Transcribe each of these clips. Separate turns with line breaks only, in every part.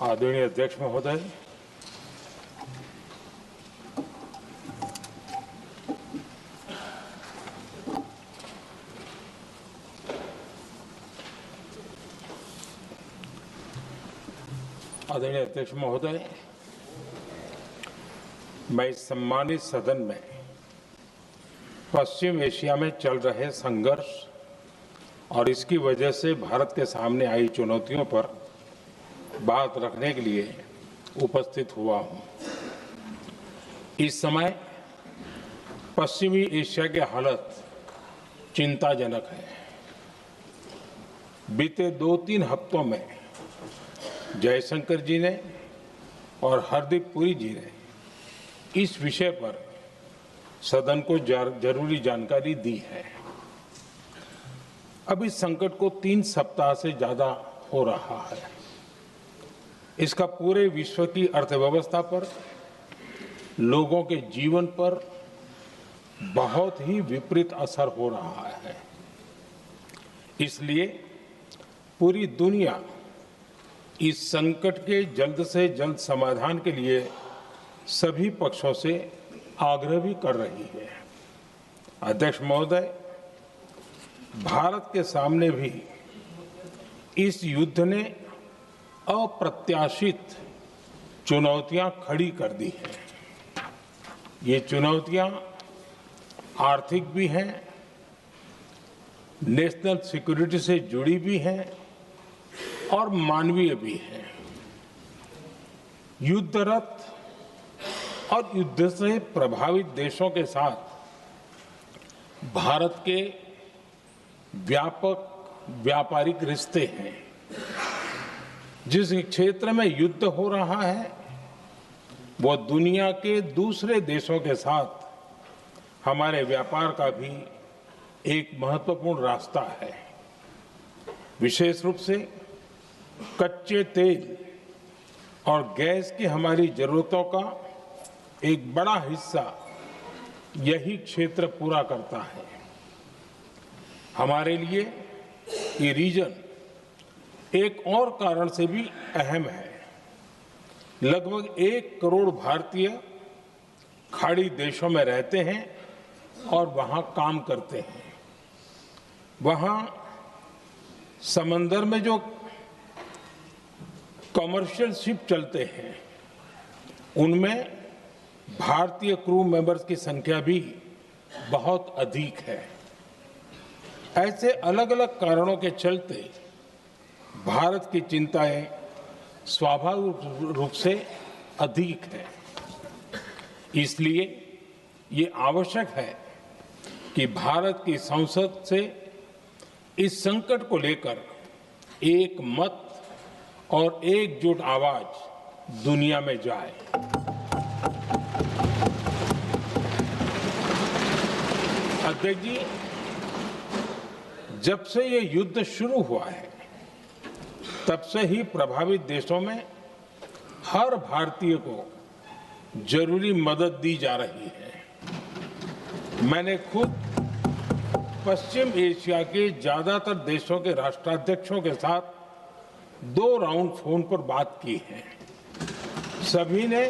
आदरणीय अध्यक्ष महोदय, मैं इस सम्मानित सदन में पश्चिम एशिया में चल रहे संघर्ष और इसकी वजह से भारत के सामने आई चुनौतियों पर बात रखने के लिए उपस्थित हुआ हूं। इस समय पश्चिमी एशिया की हालत चिंताजनक है। बीते 2-3 हफ्तों में जयशंकर जी ने और हरदीप पुरी जी ने इस विषय पर सदन को जरूरी जानकारी दी है। अब इस संकट को 3 सप्ताह से ज्यादा हो रहा है। इसका पूरे विश्व की अर्थव्यवस्था पर, लोगों के जीवन पर बहुत ही विपरीत असर हो रहा है। इसलिए पूरी दुनिया इस संकट के जल्द से जल्द समाधान के लिए सभी पक्षों से आग्रह भी कर रही है। अध्यक्ष महोदय, भारत के सामने भी इस युद्ध ने अप्रत्याशित चुनौतियां खड़ी कर दी हैं। ये चुनौतियां आर्थिक भी हैं, नेशनल सिक्योरिटी से जुड़ी भी हैं और मानवीय भी हैं। युद्धरत और युद्ध से प्रभावित देशों के साथ भारत के व्यापक व्यापारिक रिश्ते हैं। जिस क्षेत्र में युद्ध हो रहा है वो दुनिया के दूसरे देशों के साथ हमारे व्यापार का भी एक महत्वपूर्ण रास्ता है। विशेष रूप से कच्चे तेल और गैस की हमारी जरूरतों का एक बड़ा हिस्सा यही क्षेत्र पूरा करता है। हमारे लिए ये रीजन एक और कारण से भी अहम है। लगभग 1 करोड़ भारतीय खाड़ी देशों में रहते हैं और वहां काम करते हैं। वहां समंदर में जो कमर्शियल शिप चलते हैं उनमें भारतीय क्रू मेंबर्स की संख्या भी बहुत अधिक है। ऐसे अलग अलग कारणों के चलते भारत की चिंताएं स्वाभाविक रूप से अधिक है। इसलिए ये आवश्यक है कि भारत की संसद से इस संकट को लेकर एक मत और एकजुट आवाज दुनिया में जाए। अध्यक्ष जी, जब से ये युद्ध शुरू हुआ है तब से ही प्रभावित देशों में हर भारतीय को जरूरी मदद दी जा रही है। मैंने खुद पश्चिम एशिया के ज्यादातर देशों के राष्ट्राध्यक्षों के साथ 2 राउंड फोन पर बात की है। सभी ने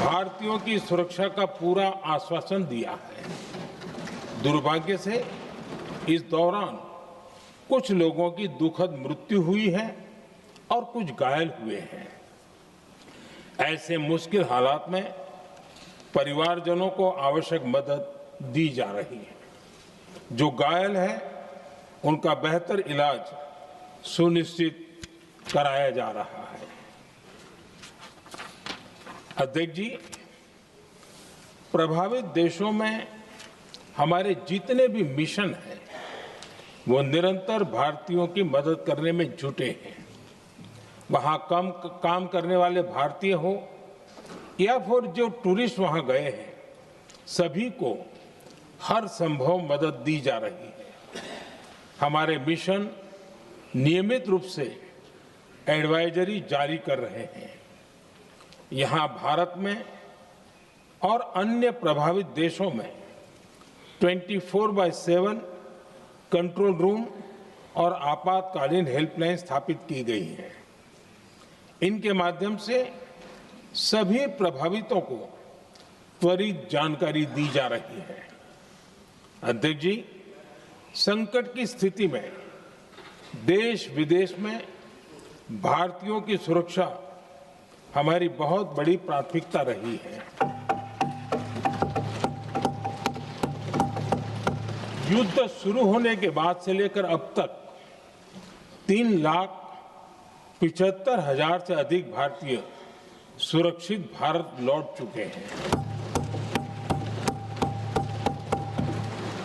भारतीयों की सुरक्षा का पूरा आश्वासन दिया है। दुर्भाग्य से इस दौरान कुछ लोगों की दुखद मृत्यु हुई है और कुछ घायल हुए हैं। ऐसे मुश्किल हालात में परिवारजनों को आवश्यक मदद दी जा रही है। जो घायल हैं उनका बेहतर इलाज सुनिश्चित कराया जा रहा है। अध्यक्ष जी, प्रभावित देशों में हमारे जितने भी मिशन हैं वो निरंतर भारतीयों की मदद करने में जुटे हैं। वहां काम करने वाले भारतीय हो या फिर जो टूरिस्ट वहां गए हैं, सभी को हर संभव मदद दी जा रही है। हमारे मिशन नियमित रूप से एडवाइजरी जारी कर रहे हैं। यहां भारत में और अन्य प्रभावित देशों में 24/7 कंट्रोल रूम और आपातकालीन हेल्पलाइन स्थापित की गई है। इनके माध्यम से सभी प्रभावितों को त्वरित जानकारी दी जा रही है। अध्यक्ष जी, संकट की स्थिति में देश विदेश में भारतीयों की सुरक्षा हमारी बहुत बड़ी प्राथमिकता रही है। युद्ध शुरू होने के बाद से लेकर अब तक 3,75,000 से अधिक भारतीय सुरक्षित भारत लौट चुके हैं।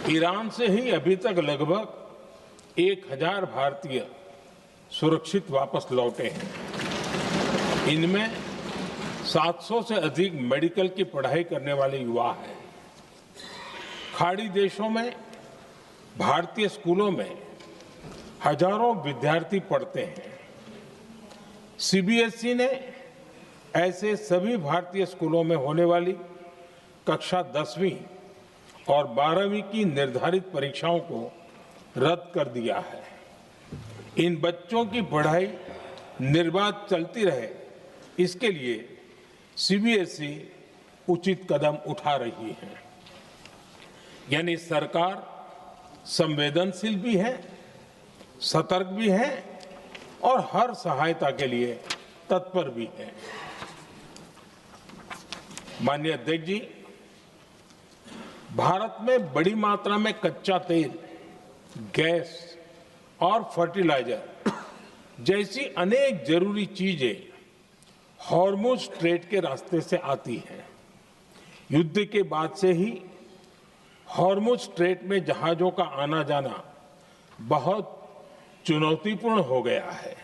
ईरान से ही अभी तक लगभग 1,000 भारतीय सुरक्षित वापस लौटे हैं। इनमें 700 से अधिक मेडिकल की पढ़ाई करने वाले युवा हैं। खाड़ी देशों में भारतीय स्कूलों में हजारों विद्यार्थी पढ़ते हैं। सीबीएसई ने ऐसे सभी भारतीय स्कूलों में होने वाली कक्षा 10वीं और 12वीं की निर्धारित परीक्षाओं को रद्द कर दिया है। इन बच्चों की पढ़ाई निर्बाध चलती रहे, इसके लिए सीबीएसई उचित कदम उठा रही है। यानी सरकार संवेदनशील भी है, सतर्क भी है और हर सहायता के लिए तत्पर भी है। माननीय अध्यक्ष जी, भारत में बड़ी मात्रा में कच्चा तेल, गैस और फर्टिलाइजर जैसी अनेक जरूरी चीजें हॉर्मुज स्ट्रेट के रास्ते से आती हैं। युद्ध के बाद से ही हॉर्मुज स्ट्रेट में जहाजों का आना जाना बहुत चुनौतीपूर्ण हो गया है।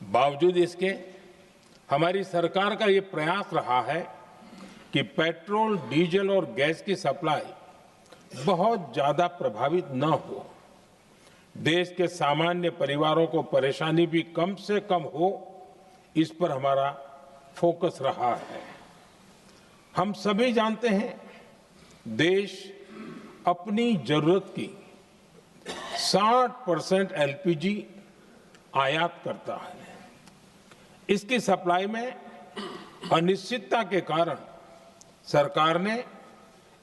बावजूद इसके हमारी सरकार का ये प्रयास रहा है कि पेट्रोल, डीजल और गैस की सप्लाई बहुत ज्यादा प्रभावित न हो, देश के सामान्य परिवारों को परेशानी भी कम से कम हो, इस पर हमारा फोकस रहा है। हम सभी जानते हैं, देश अपनी जरूरत की 60% एलपीजी आयात करता है। इसकी सप्लाई में अनिश्चितता के कारण सरकार ने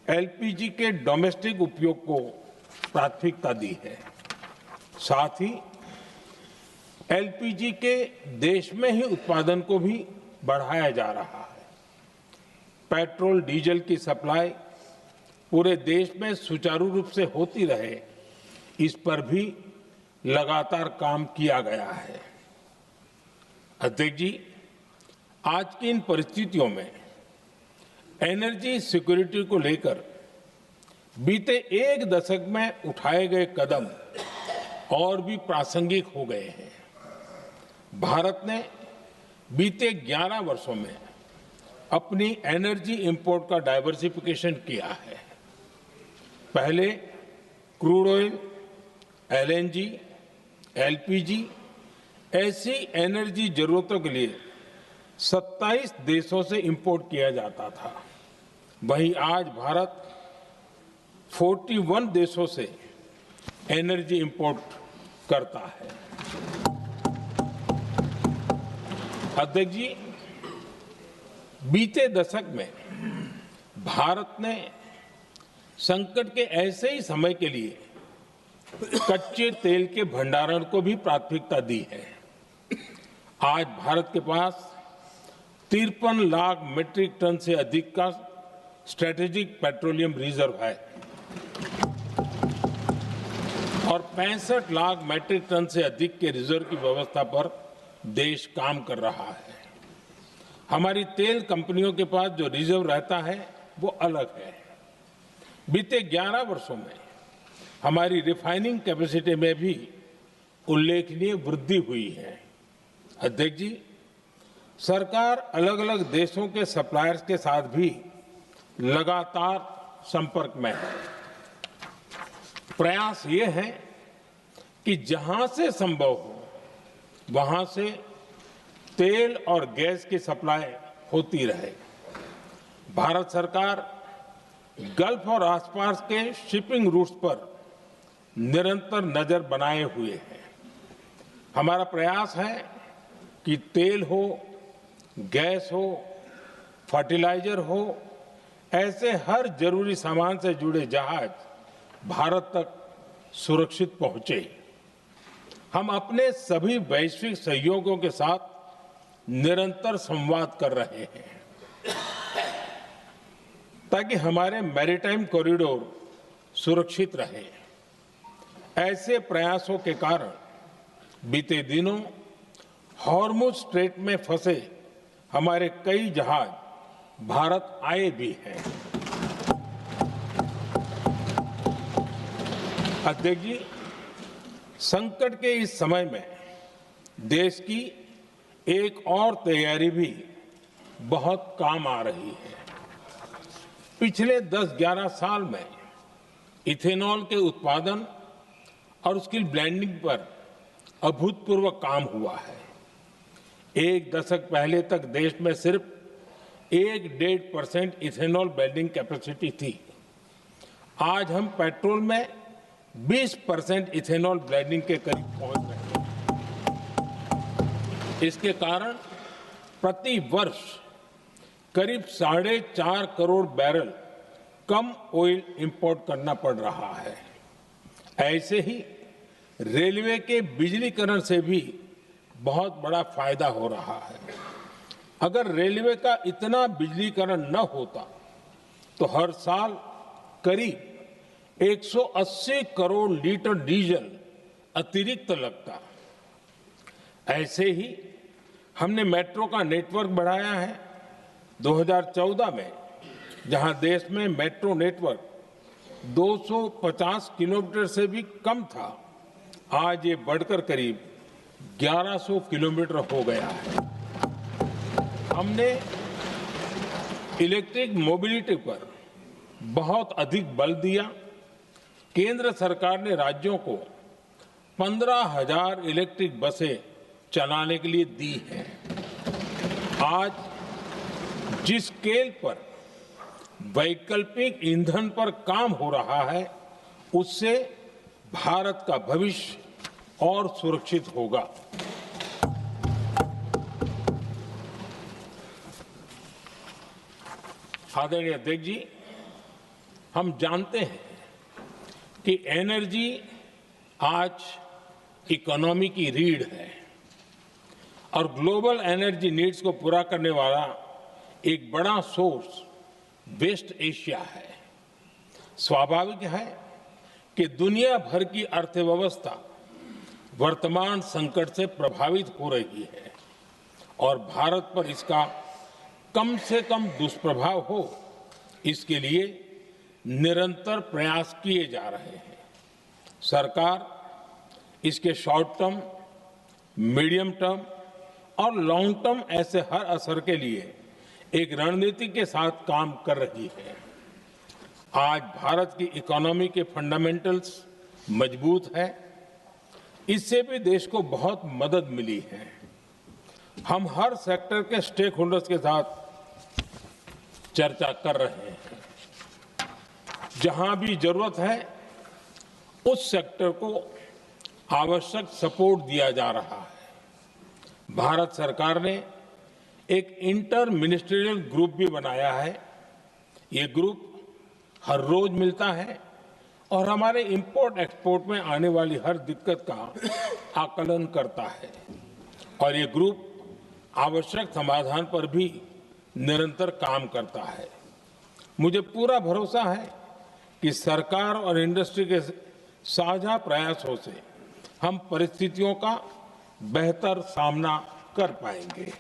एलपीजी के डोमेस्टिक उपयोग को प्राथमिकता दी है। साथ ही एलपीजी के देश में ही उत्पादन को भी बढ़ाया जा रहा है। पेट्रोल, डीजल की सप्लाई पूरे देश में सुचारू रूप से होती रहे, इस पर भी लगातार काम किया गया है। अध्यक्ष जी, आज की इन परिस्थितियों में एनर्जी सिक्योरिटी को लेकर बीते एक दशक में उठाए गए कदम और भी प्रासंगिक हो गए हैं। भारत ने बीते 11 वर्षों में अपनी एनर्जी इंपोर्ट का डाइवर्सिफिकेशन किया है। पहले क्रूड ऑयल, एलएनजी, एलपीजी ऐसी एनर्जी जरूरतों के लिए 27 देशों से इंपोर्ट किया जाता था। वहीं आज भारत 41 देशों से एनर्जी इंपोर्ट करता है। अध्यक्ष जी, बीते दशक में भारत ने संकट के ऐसे ही समय के लिए कच्चे तेल के भंडारण को भी प्राथमिकता दी है। आज भारत के पास 53 लाख मीट्रिक टन से अधिक का स्ट्रेटेजिक पेट्रोलियम रिजर्व है और 65 लाख मीट्रिक टन से अधिक के रिजर्व की व्यवस्था पर देश काम कर रहा है। हमारी तेल कंपनियों के पास जो रिजर्व रहता है वो अलग है। बीते 11 वर्षों में हमारी रिफाइनिंग कैपेसिटी में भी उल्लेखनीय वृद्धि हुई है। अध्यक्ष जी, सरकार अलग अलग देशों के सप्लायर्स के साथ भी लगातार संपर्क में है। प्रयास ये है कि जहां से संभव हो वहां से तेल और गैस की सप्लाई होती रहे। भारत सरकार गल्फ और आसपास के शिपिंग रूट्स पर निरंतर नजर बनाए हुए है। हमारा प्रयास है कि तेल हो, गैस हो, फर्टिलाइजर हो, ऐसे हर जरूरी सामान से जुड़े जहाज भारत तक सुरक्षित पहुंचे। हम अपने सभी वैश्विक सहयोगियों के साथ निरंतर संवाद कर रहे हैं ताकि हमारे मैरीटाइम कॉरिडोर सुरक्षित रहे। ऐसे प्रयासों के कारण बीते दिनों हॉर्मुज स्ट्रेट में फंसे हमारे कई जहाज भारत आए भी हैं। अध्यक्ष जी, संकट के इस समय में देश की एक और तैयारी भी बहुत काम आ रही है। पिछले 10-11 साल में इथेनॉल के उत्पादन और उसकी ब्लेंडिंग पर अभूतपूर्व काम हुआ है। एक दशक पहले तक देश में सिर्फ 1-1.5% इथेनॉल ब्लेंडिंग कैपेसिटी थी। आज हम पेट्रोल में 20% इथेनॉल ब्लेंडिंग के करीब पहुंच रहे हैं। इसके कारण प्रति वर्ष करीब 4.5 करोड़ बैरल कम ऑयल इंपोर्ट करना पड़ रहा है। ऐसे ही रेलवे के बिजलीकरण से भी बहुत बड़ा फायदा हो रहा है। अगर रेलवे का इतना बिजलीकरण न होता तो हर साल करीब 180 करोड़ लीटर डीजल अतिरिक्त लगता। ऐसे ही हमने मेट्रो का नेटवर्क बढ़ाया है। 2014 में जहां देश में मेट्रो नेटवर्क 250 किलोमीटर से भी कम था, आज ये बढ़कर करीब 1100 किलोमीटर हो गया है। हमने इलेक्ट्रिक मोबिलिटी पर बहुत अधिक बल दिया। केंद्र सरकार ने राज्यों को 15,000 इलेक्ट्रिक बसें चलाने के लिए दी हैं। आज जिस स्केल पर वैकल्पिक ईंधन पर काम हो रहा है, उससे भारत का भविष्य और सुरक्षित होगा। आदरणीय अध्यक्ष जी, हम जानते हैं कि एनर्जी आज इकोनॉमी की रीढ़ है और ग्लोबल एनर्जी नीड्स को पूरा करने वाला एक बड़ा सोर्स वेस्ट एशिया है। स्वाभाविक है कि दुनिया भर की अर्थव्यवस्था वर्तमान संकट से प्रभावित हो रही है और भारत पर इसका कम से कम दुष्प्रभाव हो, इसके लिए निरंतर प्रयास किए जा रहे हैं। सरकार इसके शॉर्ट टर्म, मीडियम टर्म और लॉन्ग टर्म ऐसे हर असर के लिए एक रणनीति के साथ काम कर रही है। आज भारत की इकोनॉमी के फंडामेंटल्स मजबूत है। इससे भी देश को बहुत मदद मिली है। हम हर सेक्टर के स्टेक होल्डर्स के साथ चर्चा कर रहे हैं। जहां भी जरूरत है उस सेक्टर को आवश्यक सपोर्ट दिया जा रहा है। भारत सरकार ने एक इंटर मिनिस्ट्रियल ग्रुप भी बनाया है। ये ग्रुप हर रोज मिलता है और हमारे इंपोर्ट एक्सपोर्ट में आने वाली हर दिक्कत का आकलन करता है और ये ग्रुप आवश्यक समाधान पर भी निरंतर काम करता है। मुझे पूरा भरोसा है कि सरकार और इंडस्ट्री के साझा प्रयासों से हम परिस्थितियों का बेहतर सामना कर पाएंगे।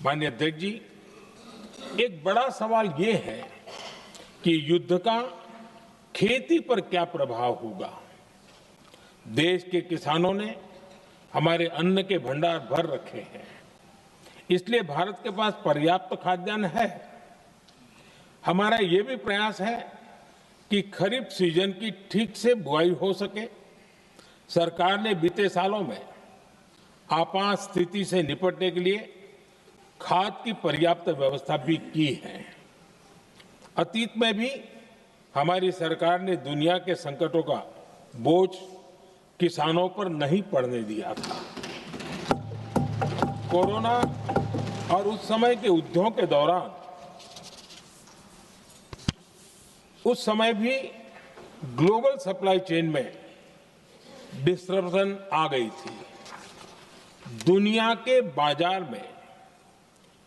माननीय अध्यक्ष जी, एक बड़ा सवाल ये है कि युद्ध का खेती पर क्या प्रभाव होगा। देश के किसानों ने हमारे अन्न के भंडार भर रखे हैं, इसलिए भारत के पास पर्याप्त खाद्यान्न है। हमारा ये भी प्रयास है कि खरीफ सीजन की ठीक से बुआई हो सके। सरकार ने बीते सालों में आपात स्थिति से निपटने के लिए खाद की पर्याप्त व्यवस्था भी की है। अतीत में भी हमारी सरकार ने दुनिया के संकटों का बोझ किसानों पर नहीं पड़ने दिया था। कोरोना और उस समय के युद्धों के दौरान उस समय भी ग्लोबल सप्लाई चेन में डिस्टरप्शन आ गई थी। दुनिया के बाजार में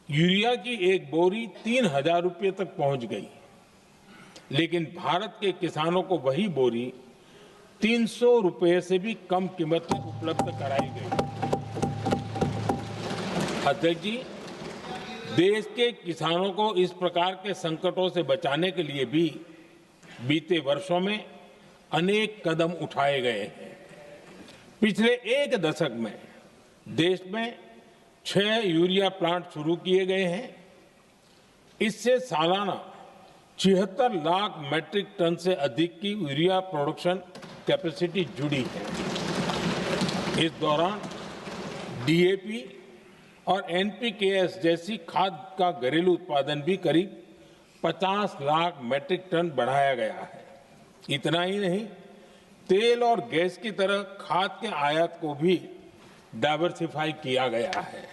यूरिया की एक बोरी 3,000 रुपये तक पहुंच गई, लेकिन भारत के किसानों को वही बोरी 300 रुपये से भी कम कीमत में उपलब्ध कराई गई। अध्यक्ष जी, देश के किसानों को इस प्रकार के संकटों से बचाने के लिए भी बीते वर्षों में अनेक कदम उठाए गए हैं। पिछले एक दशक में देश में 6 यूरिया प्लांट शुरू किए गए हैं। इससे सालाना 76 लाख मैट्रिक टन से अधिक की यूरिया प्रोडक्शन कैपेसिटी जुड़ी है। इस दौरान डीएपी और एनपीकेएस जैसी खाद का घरेलू उत्पादन भी करीब 50 लाख मैट्रिक टन बढ़ाया गया है। इतना ही नहीं, तेल और गैस की तरह खाद के आयात को भी डाइवर्सिफाई किया गया है।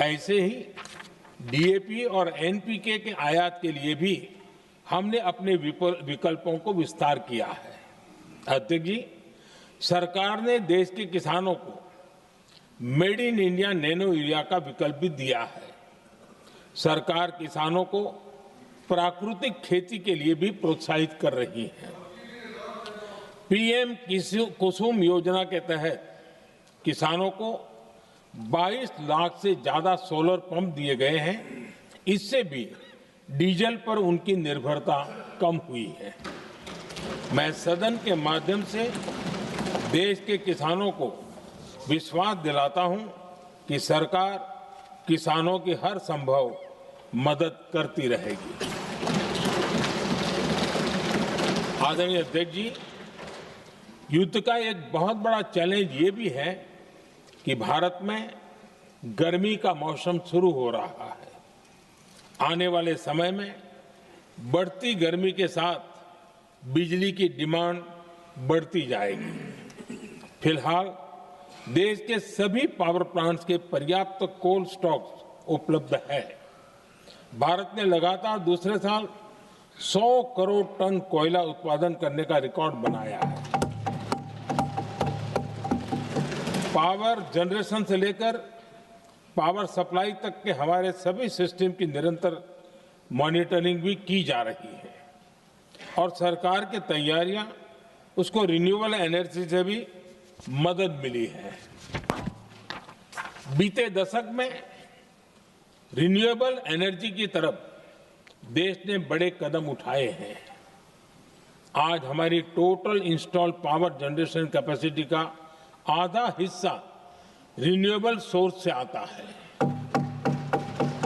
ऐसे ही डीएपी और एनपीके के आयात के लिए भी हमने अपने विकल्पों को विस्तार किया है। अध्यक्ष जी, सरकार ने देश के किसानों को made in India nano urea का विकल्प भी दिया है। सरकार किसानों को प्राकृतिक खेती के लिए भी प्रोत्साहित कर रही है। पीएम कुसुम योजना के तहत किसानों को 22 लाख से ज्यादा सोलर पंप दिए गए हैं। इससे भी डीजल पर उनकी निर्भरता कम हुई है। मैं सदन के माध्यम से देश के किसानों को विश्वास दिलाता हूं कि सरकार किसानों की हर संभव मदद करती रहेगी। आदरणीय अध्यक्ष जी, युद्ध का एक बहुत बड़ा चैलेंज ये भी है कि भारत में गर्मी का मौसम शुरू हो रहा है। आने वाले समय में बढ़ती गर्मी के साथ बिजली की डिमांड बढ़ती जाएगी। फिलहाल देश के सभी पावर प्लांट्स के पर्याप्त कोल स्टॉक उपलब्ध है। भारत ने लगातार दूसरे साल 100 करोड़ टन कोयला उत्पादन करने का रिकॉर्ड बनाया है। पावर जनरेशन से लेकर पावर सप्लाई तक के हमारे सभी सिस्टम की निरंतर मॉनिटरिंग भी की जा रही है और सरकार की तैयारियां उसको रिन्यूएबल एनर्जी से भी मदद मिली है। बीते दशक में रिन्यूएबल एनर्जी की तरफ देश ने बड़े कदम उठाए हैं। आज हमारी total installed power generation capacity का आधा हिस्सा रिन्यूएबल सोर्स से आता है।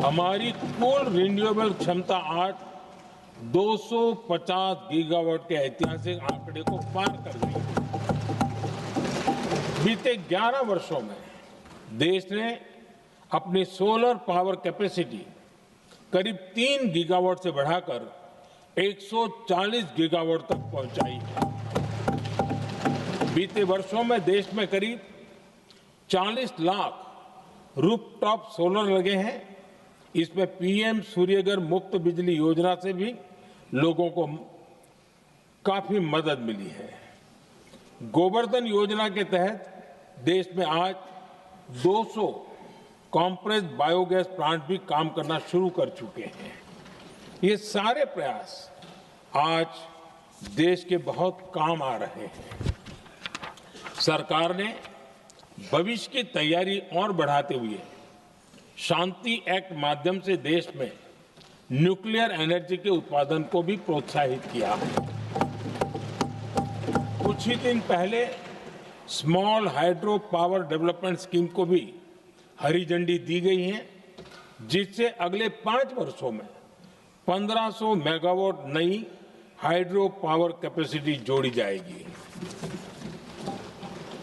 हमारी कुल रिन्यूएबल क्षमता आज 250 गीगावाट के ऐतिहासिक आंकड़े को पार कर गई है। बीते 11 वर्षों में देश ने अपनी सोलर पावर कैपेसिटी करीब 3 गीगावाट से बढ़ाकर 140 गीगावाट तक पहुंचाई है। बीते वर्षों में देश में करीब 40 लाख रूफटॉप सोलर लगे हैं। इसमें पीएम सूर्यघर मुफ्त बिजली योजना से भी लोगों को काफी मदद मिली है। गोवर्धन योजना के तहत देश में आज 200 कॉम्प्रेस्ड बायोगैस प्लांट भी काम करना शुरू कर चुके हैं। ये सारे प्रयास आज देश के बहुत काम आ रहे हैं। सरकार ने भविष्य की तैयारी और बढ़ाते हुए शांति एक्ट माध्यम से देश में न्यूक्लियर एनर्जी के उत्पादन को भी प्रोत्साहित किया है। कुछ ही दिन पहले small hydro power development scheme को भी हरी झंडी दी गई है, जिससे अगले 5 वर्षों में 1500 मेगावाट नई हाइड्रो पावर कैपेसिटी जोड़ी जाएगी।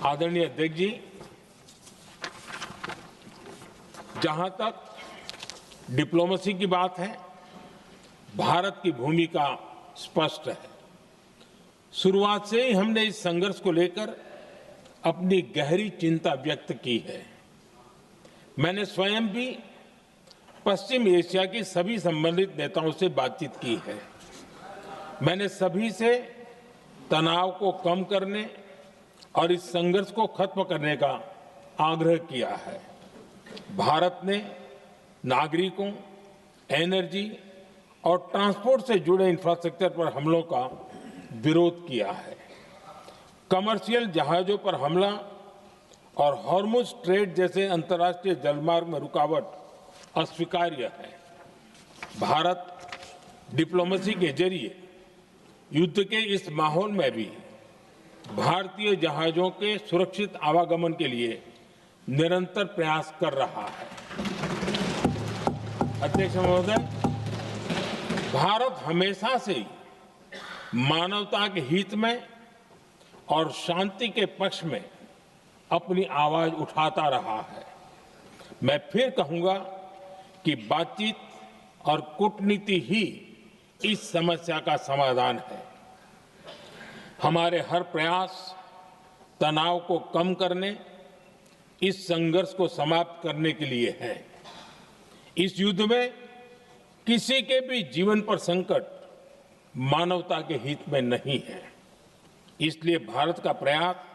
आदरणीय अध्यक्ष जी, जहां तक डिप्लोमेसी की बात है, भारत की भूमिका स्पष्ट है। शुरुआत से ही हमने इस संघर्ष को लेकर अपनी गहरी चिंता व्यक्त की है। मैंने स्वयं भी पश्चिम एशिया की सभी संबंधित नेताओं से बातचीत की है। मैंने सभी से तनाव को कम करने और इस संघर्ष को खत्म करने का आग्रह किया है। भारत ने नागरिकों, एनर्जी और ट्रांसपोर्ट से जुड़े इंफ्रास्ट्रक्चर पर हमलों का विरोध किया है। कमर्शियल जहाजों पर हमला और हॉर्मुज स्ट्रेट जैसे अंतर्राष्ट्रीय जलमार्ग में रुकावट अस्वीकार्य है। भारत डिप्लोमेसी के जरिए युद्ध के इस माहौल में भी भारतीय जहाजों के सुरक्षित आवागमन के लिए निरंतर प्रयास कर रहा है। अध्यक्ष महोदय, भारत हमेशा से ही मानवता के हित में और शांति के पक्ष में अपनी आवाज उठाता रहा है। मैं फिर कहूंगा कि बातचीत और कूटनीति ही इस समस्या का समाधान है। हमारे हर प्रयास तनाव को कम करने, इस संघर्ष को समाप्त करने के लिए है। इस युद्ध में किसी के भी जीवन पर संकट मानवता के हित में नहीं है। इसलिए भारत का प्रयास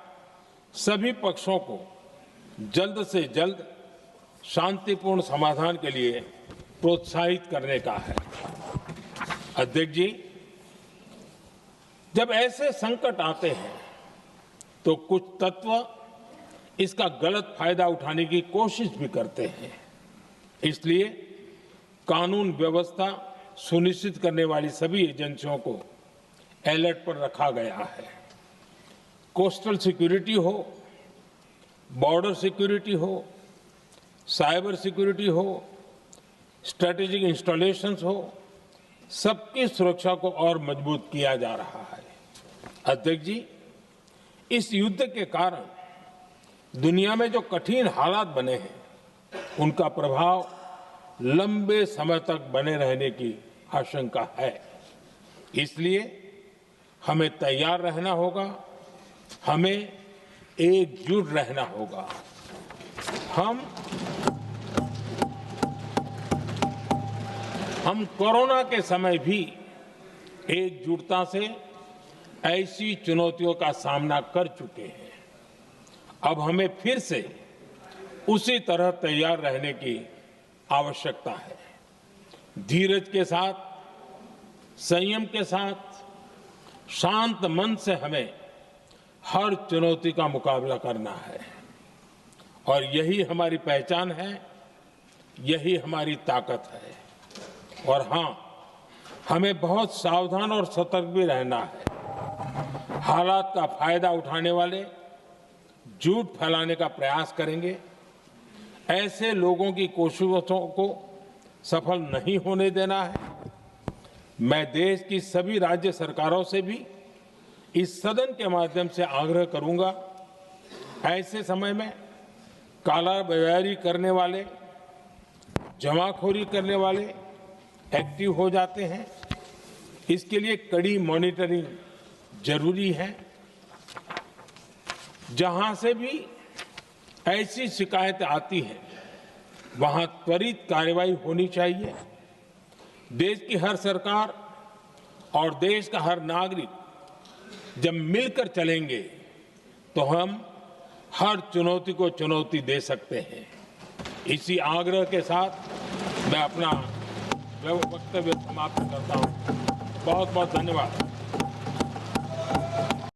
सभी पक्षों को जल्द से जल्द शांतिपूर्ण समाधान के लिए प्रोत्साहित करने का है। अध्यक्ष जी, जब ऐसे संकट आते हैं तो कुछ तत्व इसका गलत फायदा उठाने की कोशिश भी करते हैं। इसलिए कानून व्यवस्था सुनिश्चित करने वाली सभी एजेंसियों को अलर्ट पर रखा गया है। कोस्टल सिक्योरिटी हो, बॉर्डर सिक्योरिटी हो, साइबर सिक्योरिटी हो, स्ट्रेटेजिक इंस्टॉलेशंस हो, सबकी सुरक्षा को और मजबूत किया जा रहा है। अध्यक्ष जी, इस युद्ध के कारण दुनिया में जो कठिन हालात बने हैं, उनका प्रभाव लंबे समय तक बने रहने की आशंका है। इसलिए हमें तैयार रहना होगा, हमें एकजुट रहना होगा। हम कोरोना के समय भी एकजुटता से ऐसी चुनौतियों का सामना कर चुके हैं। अब हमें फिर से उसी तरह तैयार रहने की आवश्यकता है। धीरज के साथ, संयम के साथ, शांत मन से हमें हर चुनौती का मुकाबला करना है और यही हमारी पहचान है, यही हमारी ताकत है। और हां, हमें बहुत सावधान और सतर्क भी रहना है। हालात का फायदा उठाने वाले झूठ फैलाने का प्रयास करेंगे, ऐसे लोगों की कोशिशों को सफल नहीं होने देना है। मैं देश की सभी राज्य सरकारों से भी इस सदन के माध्यम से आग्रह करूंगा, ऐसे समय में कालाबाजारी करने वाले, जमाखोरी करने वाले एक्टिव हो जाते हैं। इसके लिए कड़ी मॉनिटरिंग जरूरी है। जहां से भी ऐसी शिकायतें आती हैं, वहां त्वरित कार्रवाई होनी चाहिए। देश की हर सरकार और देश का हर नागरिक जब मिलकर चलेंगे तो हम हर चुनौती को चुनौती दे सकते हैं। इसी आग्रह के साथ मैं अपना वक्तव्य समाप्त करता हूं। बहुत बहुत धन्यवाद।